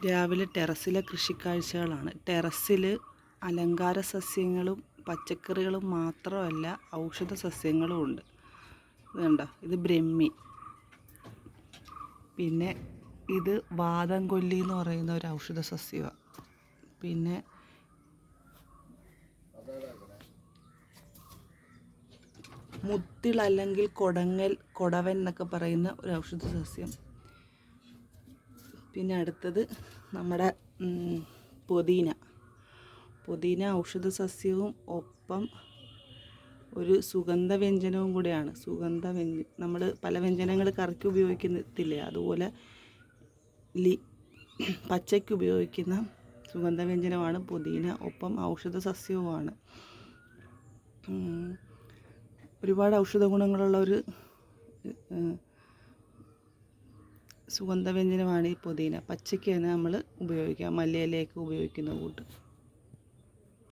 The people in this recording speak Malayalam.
രാവിലെ ടെറസിലെ കൃഷിക്കാഴ്ചകളാണ്. ടെറസിൽ അലങ്കാര സസ്യങ്ങളും പച്ചക്കറികളും മാത്രമല്ല, ഔഷധ സസ്യങ്ങളും ഉണ്ട്. ഇത് കണ്ടോ, ഇത് ബ്രഹ്മി. പിന്നെ ഇത് വാദം കൊല്ലി എന്ന് പറയുന്ന ഒരു ഔഷധ സസ്യമാണ്. പിന്നെ മുത്തിൾ അല്ലെങ്കിൽ കൊടവൻ എന്നൊക്കെ പറയുന്ന ഒരു ഔഷധ സസ്യം. പിന്നെ അടുത്തത് നമ്മുടെ പുതിന ഔഷധ സസ്യവും ഒപ്പം ഒരു സുഗന്ധവ്യഞ്ജനവും കൂടിയാണ്. നമ്മൾ പല വ്യഞ്ജനങ്ങൾ കറിക്ക് ഉപയോഗിക്കത്തില്ലേ, അതുപോലെ പച്ചയ്ക്ക് ഉപയോഗിക്കുന്ന സുഗന്ധവ്യഞ്ജനമാണ് പുതിന, ഒപ്പം ഔഷധ സസ്യവുമാണ്. ഒരുപാട് ഔഷധ ഗുണങ്ങളുള്ള ഒരു സുഗന്ധവ്യഞ്ജനമാണ് ഈ പുതിന. പച്ചയ്ക്ക് തന്നെ നമ്മൾ ഉപയോഗിക്കാം, മല്ലിയിലയൊക്കെ ഉപയോഗിക്കുന്ന കൂട്ട്.